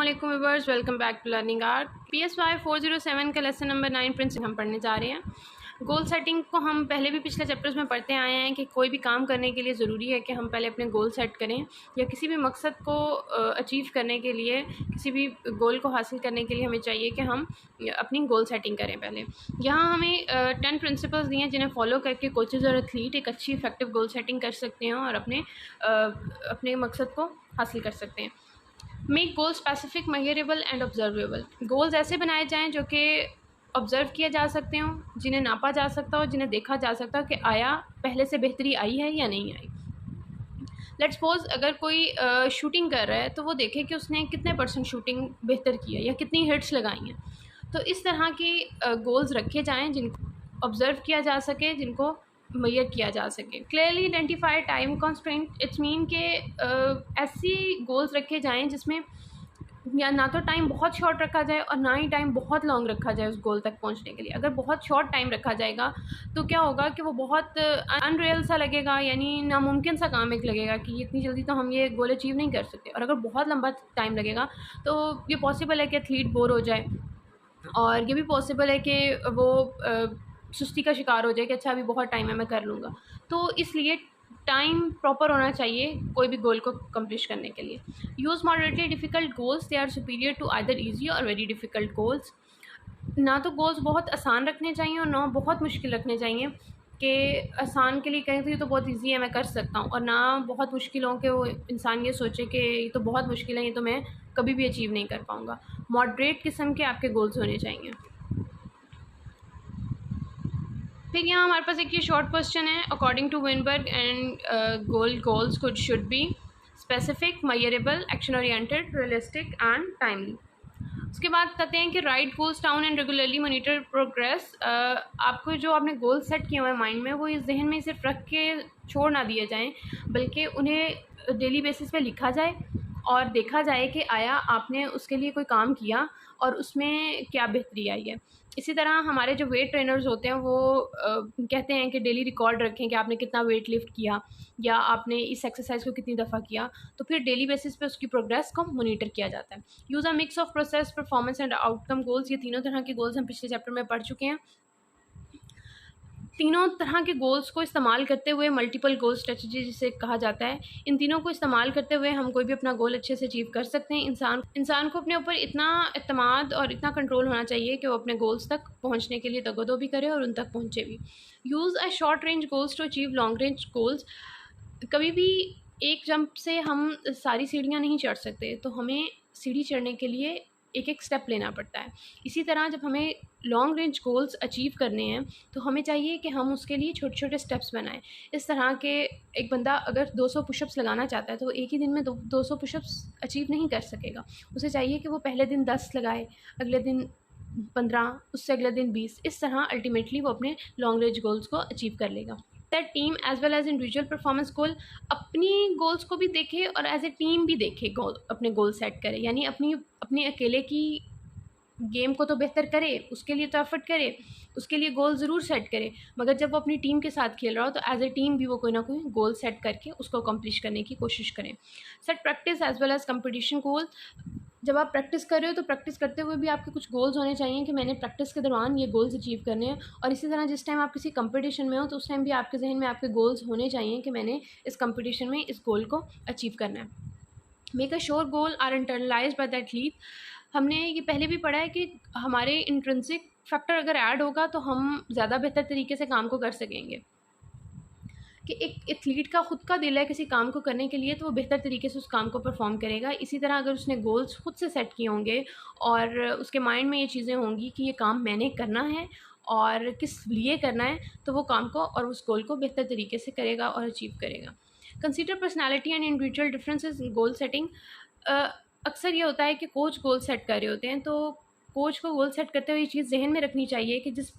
अस्सलामुअलैकुम viewers, welcome back to learning art. PSY 407 का lesson number 9 principal हम पढ़ने जा रहे हैं। गोल सेटिंग को हम पहले भी पिछले चैप्टर्स में पढ़ते आए हैं कि कोई भी काम करने के लिए ज़रूरी है कि हम पहले अपने गोल सेट करें, या किसी भी मकसद को अचीव करने के लिए, किसी भी गोल को हासिल करने के लिए हमें चाहिए कि हम अपनी गोल सेटिंग करें। पहले यहाँ हमें 10 प्रिंसिपल्स दिए हैं जिन्हें फॉलो करके कोचेज़ और एथलीट एक अच्छी इफेक्टिव गोल सेटिंग कर सकते हैं और अपने मकसद को हासिल कर सकते हैं। Make goal specific, measurable and observable. Goals ऐसे बनाए जाएं जो कि ऑब्ज़र्व किए जा सकते हों, जिन्हें नापा जा सकता हो, जिन्हें देखा जा सकता हो कि आया पहले से बेहतरी आई है या नहीं आई। लेट्स सपोज अगर कोई शूटिंग कर रहा है तो वो देखे कि उसने कितने % शूटिंग बेहतर की है या कितनी हिट्स लगाई हैं। तो इस तरह की गोल्स रखे जाएँ जिनको ऑब्ज़र्व किया जा सके, जिनको मेजर किया जा सके। Clearly identify time constraint, it's mean के ऐसी गोल्स रखे जाएं जिसमें या ना तो टाइम बहुत शॉर्ट रखा जाए और ना ही टाइम बहुत लॉन्ग रखा जाए उस गोल तक पहुंचने के लिए। अगर बहुत शॉर्ट टाइम रखा जाएगा तो क्या होगा कि वो बहुत अनरियल सा लगेगा, यानी नामुमकिन सा काम एक लगेगा कि इतनी जल्दी तो हम ये गोल अचीव नहीं कर सकते। और अगर बहुत लंबा टाइम लगेगा तो ये पॉसिबल है कि एथलीट बोर हो जाए, और ये भी पॉसिबल है कि वो सुस्ती का शिकार हो जाए कि अच्छा अभी बहुत टाइम है, मैं कर लूँगा। तो इसलिए टाइम प्रॉपर होना चाहिए कोई भी गोल को कंप्लीट करने के लिए। Use moderately difficult goals, they are superior to either easy or very difficult goals. ना तो गोल्स बहुत आसान रखने चाहिए और ना बहुत मुश्किल रखने चाहिए कि आसान के लिए कहें तो ये तो बहुत ईजी है, मैं कर सकता हूँ, और ना बहुत मुश्किल हो कि वो इंसान ये सोचे कि ये तो बहुत मुश्किल है, ये तो मैं कभी भी अचीव नहीं कर पाऊँगा। मॉडरेट किस्म के आपके गोल्स होने चाहिए। फिर यहाँ हमारे पास एक ये शॉर्ट क्वेश्चन है। According to Weinberg and goals could should be specific, measurable, action oriented, realistic and timely. उसके बाद कहते हैं कि write goals down and regularly monitor progress. आपको जो आपने गोल सेट किए हुए हैं माइंड में, वो इस जहन में सिर्फ रख के छोड़ ना दिए जाएं, बल्कि उन्हें डेली बेसिस पे लिखा जाए और देखा जाए कि आया आपने उसके लिए कोई काम किया और उसमें क्या बेहतरी आई है। इसी तरह हमारे जो वेट ट्रेनर्स होते हैं वो कहते हैं कि डेली रिकॉर्ड रखें कि आपने कितना वेट लिफ्ट किया या आपने इस एक्सरसाइज को कितनी दफ़ा किया। तो फिर डेली बेसिस पे उसकी प्रोग्रेस को मॉनिटर किया जाता है। Use a mix of process, performance and outcome goals. ये तीनों तरह के गोल्स हम पिछले चैप्टर में पढ़ चुके हैं। तीनों तरह के गोल्स को इस्तेमाल करते हुए मल्टीपल गोल स्ट्रेटजी जिसे कहा जाता है, इन तीनों को इस्तेमाल करते हुए हम कोई भी अपना गोल अच्छे से अचीव कर सकते हैं। इंसान को अपने ऊपर इतना एतमाद और इतना कंट्रोल होना चाहिए कि वो अपने गोल्स तक पहुंचने के लिए दगोदो भी करे और उन तक पहुंचे भी। Use a short range goals to achieve long range goals. कभी भी एक जंप से हम सारी सीढ़ियाँ नहीं चढ़ सकते, तो हमें सीढ़ी चढ़ने के लिए एक एक स्टेप लेना पड़ता है। इसी तरह जब हमें लॉन्ग रेंज गोल्स अचीव करने हैं तो हमें चाहिए कि हम उसके लिए छोटे छोटे स्टेप्स बनाएं। इस तरह के एक बंदा अगर 200 पुशअप्स लगाना चाहता है तो वो एक ही दिन में 200 पुशअप्स अचीव नहीं कर सकेगा। उसे चाहिए कि वो पहले दिन 10 लगाए, अगले दिन 15, उससे अगले दिन 20। इस तरह अल्टीमेटली वो अपने लॉन्ग रेंज गोल्स को अचीव कर लेगा। That team as well as individual performance goal, अपनी गोल्स को भी देखे और एज ए टीम भी देखे, गोल अपने गोल सेट करे। यानी अपनी अकेले की गेम को तो बेहतर करे, उसके लिए तो एफर्ट करे, उसके लिए गोल ज़रूर सेट करे, मगर जब वो अपनी टीम के साथ खेल रहा हो तो एज ए टीम भी वो कोई ना कोई गोल सेट करके उसको अकम्प्लिश करने की कोशिश करें। Set practice as well as competition goal. जब आप प्रैक्टिस कर रहे हो तो प्रैक्टिस करते हुए भी आपके कुछ गोल्स होने चाहिए कि मैंने प्रैक्टिस के दौरान ये गोल्स अचीव करने हैं। और इसी तरह जिस टाइम आप किसी कंपटीशन में हो तो उस टाइम भी आपके जहन में आपके गोल्स होने चाहिए कि मैंने इस कंपटीशन में इस गोल को अचीव करना है। Make a sure goal are internalized by the athlete. हमने ये पहले भी पढ़ा है कि हमारे इंट्रिंसिक फैक्टर अगर ऐड होगा तो हम ज़्यादा बेहतर तरीके से काम को कर सकेंगे। कि एक एथलीट का खुद का दिल है किसी काम को करने के लिए तो वो बेहतर तरीके से उस काम को परफॉर्म करेगा। इसी तरह अगर उसने गोल्स खुद से सेट किए होंगे और उसके माइंड में ये चीज़ें होंगी कि ये काम मैंने करना है और किस लिए करना है, तो वो काम को और उस गोल को बेहतर तरीके से करेगा और अचीव करेगा। Consider personality and individual differences in goal setting. अक्सर ये होता है कि कोच गोल सेट कर रहे होते हैं, तो कोच को गोल सेट करते हुए ये चीज़ जहन में रखनी चाहिए कि जिस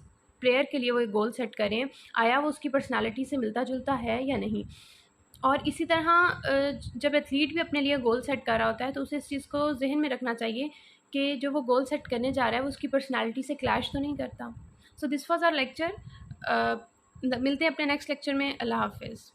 प्लेयर के लिए वो एक गोल सेट करें, आया वो उसकी पर्सनालिटी से मिलता जुलता है या नहीं। और इसी तरह जब एथलीट भी अपने लिए गोल सेट कर रहा होता है तो उसे इस चीज़ को जहन में रखना चाहिए कि जो वो गोल सेट करने जा रहा है वो उसकी पर्सनालिटी से क्लैश तो नहीं करता। So this was our lecture. मिलते हैं अपने नेक्स्ट लेक्चर में। अल्लाह हाफिज़।